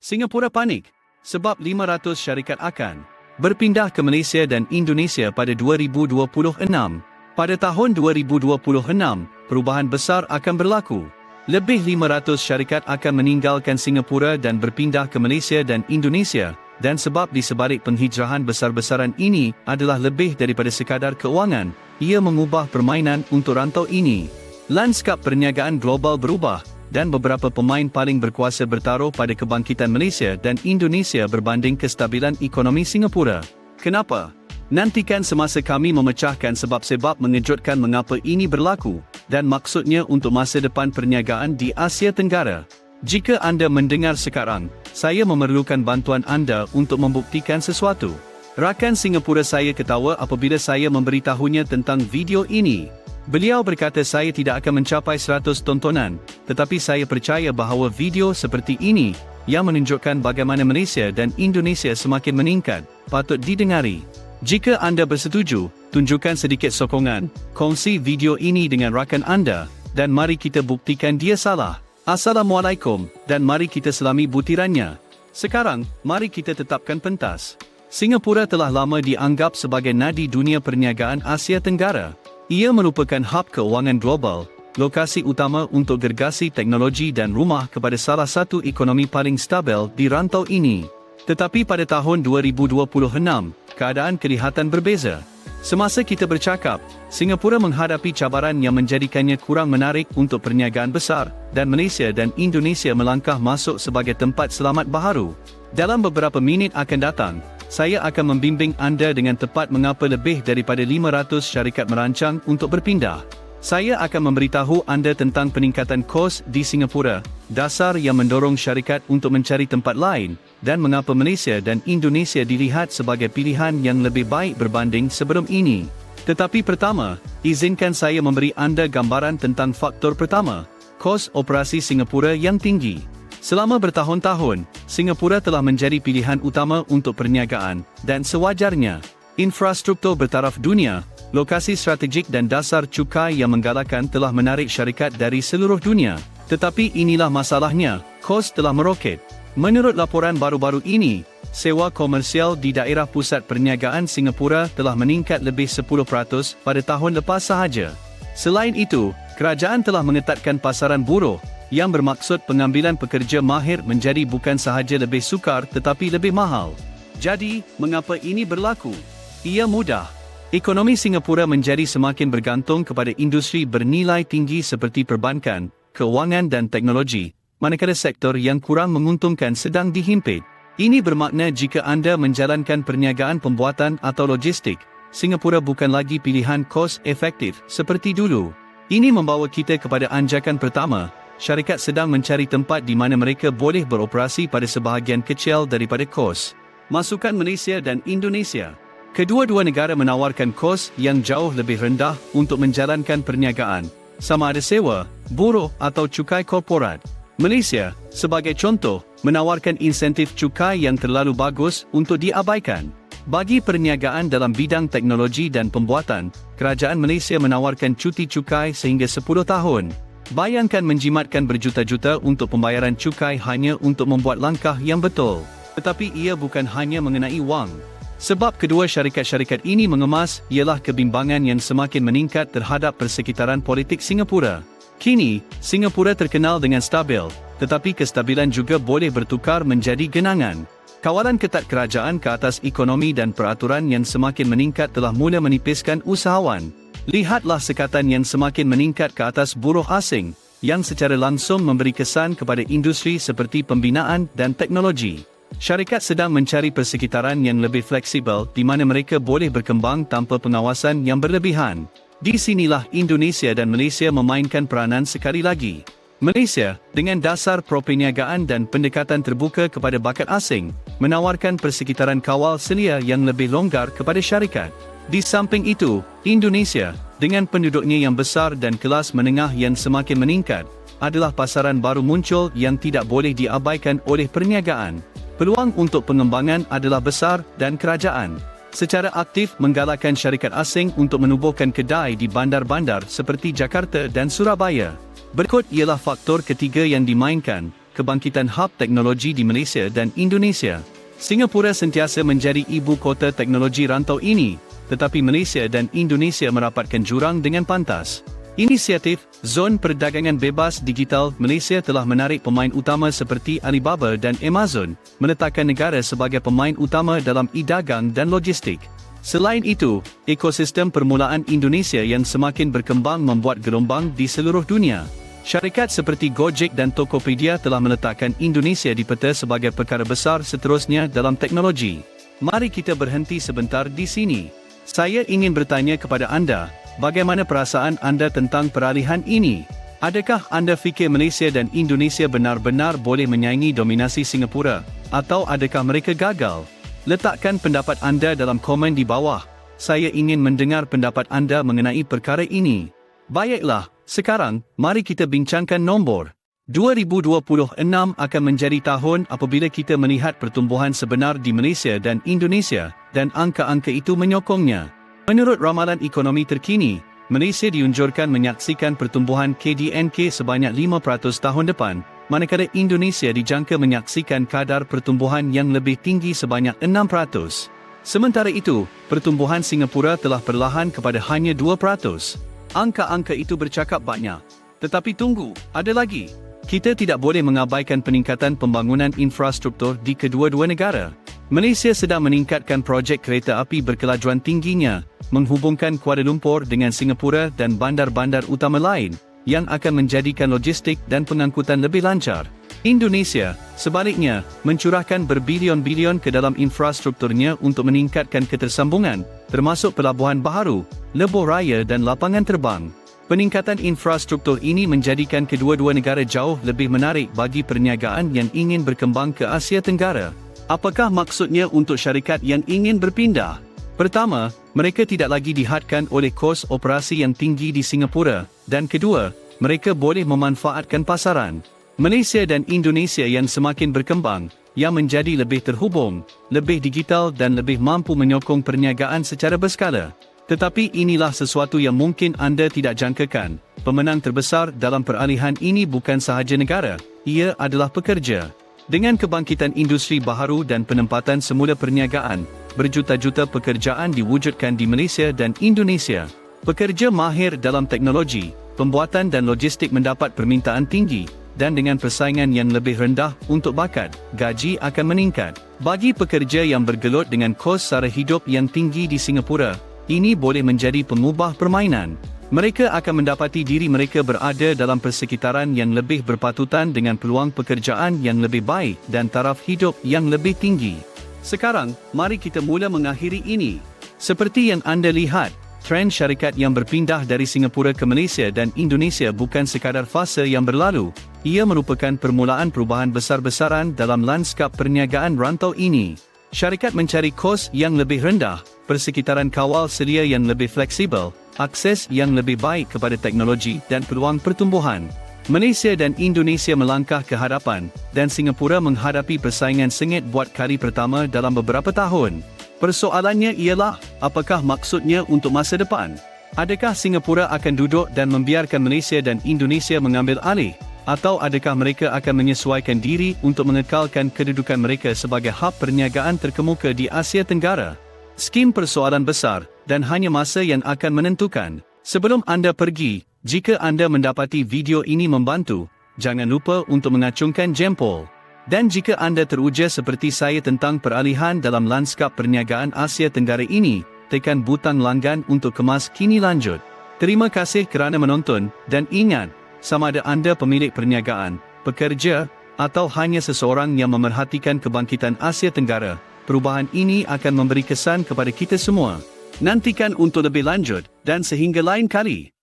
Singapura panik sebab 500 syarikat akan berpindah ke Malaysia dan Indonesia pada 2026. Pada tahun 2026, perubahan besar akan berlaku. Lebih 500 syarikat akan meninggalkan Singapura dan berpindah ke Malaysia dan Indonesia, dan sebab di sebalik penghijrahan besar-besaran ini adalah lebih daripada sekadar keuangan, ia mengubah permainan untuk rantau ini. Lanskap perniagaan global berubah, dan beberapa pemain paling berkuasa bertaruh pada kebangkitan Malaysia dan Indonesia berbanding kestabilan ekonomi Singapura. Kenapa? Nantikan semasa kami memecahkan sebab-sebab mengejutkan mengapa ini berlaku, dan maksudnya untuk masa depan perniagaan di Asia Tenggara. Jika anda mendengar sekarang, saya memerlukan bantuan anda untuk membuktikan sesuatu. Rakan Singapura saya ketawa apabila saya memberitahunya tentang video ini. Beliau berkata saya tidak akan mencapai 100 tontonan, tetapi saya percaya bahawa video seperti ini, yang menunjukkan bagaimana Malaysia dan Indonesia semakin meningkat, patut didengari. Jika anda bersetuju, tunjukkan sedikit sokongan, kongsi video ini dengan rakan anda, dan mari kita buktikan dia salah. Assalamualaikum, dan mari kita selami butirannya. Sekarang, mari kita tetapkan pentas. Singapura telah lama dianggap sebagai nadi dunia perniagaan Asia Tenggara. Ia merupakan hub keuangan global, lokasi utama untuk gergasi teknologi dan rumah kepada salah satu ekonomi paling stabil di rantau ini. Tetapi pada tahun 2026, keadaan kelihatan berbeza. Semasa kita bercakap, Singapura menghadapi cabaran yang menjadikannya kurang menarik untuk perniagaan besar, dan Malaysia dan Indonesia melangkah masuk sebagai tempat selamat baharu. Dalam beberapa minit akan datang, saya akan membimbing anda dengan tepat mengapa lebih daripada 500 syarikat merancang untuk berpindah. Saya akan memberitahu anda tentang peningkatan kos di Singapura, dasar yang mendorong syarikat untuk mencari tempat lain, dan mengapa Malaysia dan Indonesia dilihat sebagai pilihan yang lebih baik berbanding sebelum ini. Tetapi pertama, izinkan saya memberi anda gambaran tentang faktor pertama, kos operasi Singapura yang tinggi. Selama bertahun-tahun, Singapura telah menjadi pilihan utama untuk perniagaan, dan sewajarnya. Infrastruktur bertaraf dunia, lokasi strategik dan dasar cukai yang menggalakkan telah menarik syarikat dari seluruh dunia. Tetapi inilah masalahnya, kos telah meroket. Menurut laporan baru-baru ini, sewa komersial di daerah pusat perniagaan Singapura telah meningkat lebih 10% pada tahun lepas sahaja. Selain itu, kerajaan telah mengetatkan pasaran buruh, yang bermaksud pengambilan pekerja mahir menjadi bukan sahaja lebih sukar tetapi lebih mahal. Jadi, mengapa ini berlaku? Ia mudah. Ekonomi Singapura menjadi semakin bergantung kepada industri bernilai tinggi seperti perbankan, keuangan dan teknologi, manakala sektor yang kurang menguntungkan sedang dihimpit. Ini bermakna jika anda menjalankan perniagaan pembuatan atau logistik, Singapura bukan lagi pilihan kos efektif seperti dulu. Ini membawa kita kepada anjakan pertama, syarikat sedang mencari tempat di mana mereka boleh beroperasi pada sebahagian kecil daripada kos. Masukan Malaysia dan Indonesia. Kedua-dua negara menawarkan kos yang jauh lebih rendah untuk menjalankan perniagaan, sama ada sewa, buruh atau cukai korporat. Malaysia, sebagai contoh, menawarkan insentif cukai yang terlalu bagus untuk diabaikan. Bagi perniagaan dalam bidang teknologi dan pembuatan, kerajaan Malaysia menawarkan cuti cukai sehingga 10 tahun. Bayangkan menjimatkan berjuta-juta untuk pembayaran cukai hanya untuk membuat langkah yang betul. Tetapi ia bukan hanya mengenai wang. Sebab kedua syarikat-syarikat ini mengemas ialah kebimbangan yang semakin meningkat terhadap persekitaran politik Singapura. Kini, Singapura terkenal dengan stabil, tetapi kestabilan juga boleh bertukar menjadi genangan. Kawalan ketat kerajaan ke atas ekonomi dan peraturan yang semakin meningkat telah mula menipiskan usahawan. Lihatlah sekatan yang semakin meningkat ke atas buruh asing, yang secara langsung memberi kesan kepada industri seperti pembinaan dan teknologi. Syarikat sedang mencari persekitaran yang lebih fleksibel di mana mereka boleh berkembang tanpa pengawasan yang berlebihan. Di sinilah Indonesia dan Malaysia memainkan peranan sekali lagi. Malaysia, dengan dasar perniagaan dan pendekatan terbuka kepada bakat asing, menawarkan persekitaran kawal selia yang lebih longgar kepada syarikat. Di samping itu, Indonesia, dengan penduduknya yang besar dan kelas menengah yang semakin meningkat, adalah pasaran baru muncul yang tidak boleh diabaikan oleh perniagaan. Peluang untuk pengembangan adalah besar dan kerajaan secara aktif menggalakkan syarikat asing untuk menubuhkan kedai di bandar-bandar seperti Jakarta dan Surabaya. Berikut ialah faktor ketiga yang dimainkan, kebangkitan hub teknologi di Malaysia dan Indonesia. Singapura sentiasa menjadi ibu kota teknologi rantau ini, tetapi Malaysia dan Indonesia merapatkan jurang dengan pantas. Inisiatif Zon Perdagangan Bebas Digital Malaysia telah menarik pemain utama seperti Alibaba dan Amazon, meletakkan negara sebagai pemain utama dalam e-dagang dan logistik. Selain itu, ekosistem permulaan Indonesia yang semakin berkembang membuat gelombang di seluruh dunia. Syarikat seperti Gojek dan Tokopedia telah meletakkan Indonesia di peta sebagai perkara besar seterusnya dalam teknologi. Mari kita berhenti sebentar di sini. Saya ingin bertanya kepada anda, bagaimana perasaan anda tentang peralihan ini? Adakah anda fikir Malaysia dan Indonesia benar-benar boleh menyaingi dominasi Singapura, atau adakah mereka gagal? Letakkan pendapat anda dalam komen di bawah. Saya ingin mendengar pendapat anda mengenai perkara ini. Baiklah, sekarang, mari kita bincangkan nombor. 2026 akan menjadi tahun apabila kita melihat pertumbuhan sebenar di Malaysia dan Indonesia, dan angka-angka itu menyokongnya. Menurut ramalan ekonomi terkini, Malaysia diunjurkan menyaksikan pertumbuhan KDNK sebanyak 5% tahun depan, manakala Indonesia dijangka menyaksikan kadar pertumbuhan yang lebih tinggi sebanyak 6%. Sementara itu, pertumbuhan Singapura telah perlahan kepada hanya 2%. Angka-angka itu bercakap banyak. Tetapi tunggu, ada lagi. Kita tidak boleh mengabaikan peningkatan pembangunan infrastruktur di kedua-dua negara. Malaysia sedang meningkatkan projek kereta api berkelajuan tingginya, menghubungkan Kuala Lumpur dengan Singapura dan bandar-bandar utama lain, yang akan menjadikan logistik dan pengangkutan lebih lancar. Indonesia, sebaliknya, mencurahkan berbilion-bilion ke dalam infrastrukturnya untuk meningkatkan ketersambungan, termasuk pelabuhan baharu, lebuh raya dan lapangan terbang. Peningkatan infrastruktur ini menjadikan kedua-dua negara jauh lebih menarik bagi perniagaan yang ingin berkembang ke Asia Tenggara. Apakah maksudnya untuk syarikat yang ingin berpindah? Pertama, mereka tidak lagi dihadkan oleh kos operasi yang tinggi di Singapura, dan kedua, mereka boleh memanfaatkan pasaran Malaysia dan Indonesia yang semakin berkembang, yang menjadi lebih terhubung, lebih digital dan lebih mampu menyokong perniagaan secara berskala. Tetapi inilah sesuatu yang mungkin anda tidak jangkakan. Pemenang terbesar dalam peralihan ini bukan sahaja negara, ia adalah pekerja. Dengan kebangkitan industri baharu dan penempatan semula perniagaan, berjuta-juta pekerjaan diwujudkan di Malaysia dan Indonesia. Pekerja mahir dalam teknologi, pembuatan dan logistik mendapat permintaan tinggi, dan dengan persaingan yang lebih rendah untuk bakat, gaji akan meningkat. Bagi pekerja yang bergelut dengan kos sara hidup yang tinggi di Singapura, ini boleh menjadi pengubah permainan. Mereka akan mendapati diri mereka berada dalam persekitaran yang lebih berpatutan dengan peluang pekerjaan yang lebih baik dan taraf hidup yang lebih tinggi. Sekarang, mari kita mula mengakhiri ini. Seperti yang anda lihat, trend syarikat yang berpindah dari Singapura ke Malaysia dan Indonesia bukan sekadar fase yang berlalu, ia merupakan permulaan perubahan besar-besaran dalam lanskap perniagaan rantau ini. Syarikat mencari kos yang lebih rendah, persekitaran kawal sedia yang lebih fleksibel, akses yang lebih baik kepada teknologi dan peluang pertumbuhan. Malaysia dan Indonesia melangkah ke hadapan, dan Singapura menghadapi persaingan sengit buat kali pertama dalam beberapa tahun. Persoalannya ialah, apakah maksudnya untuk masa depan? Adakah Singapura akan duduk dan membiarkan Malaysia dan Indonesia mengambil alih? Atau adakah mereka akan menyesuaikan diri untuk mengekalkan kedudukan mereka sebagai hub perniagaan terkemuka di Asia Tenggara? Skim persoalan besar, dan hanya masa yang akan menentukan. Sebelum anda pergi, jika anda mendapati video ini membantu, jangan lupa untuk mengacungkan jempol. Dan jika anda teruja seperti saya tentang peralihan dalam lanskap perniagaan Asia Tenggara ini, tekan butang langgan untuk kemas kini lanjut. Terima kasih kerana menonton, dan ingat, sama ada anda pemilik perniagaan, pekerja, atau hanya seseorang yang memerhatikan kebangkitan Asia Tenggara, perubahan ini akan memberi kesan kepada kita semua. Nantikan untuk lebih lanjut, dan sehingga lain kali.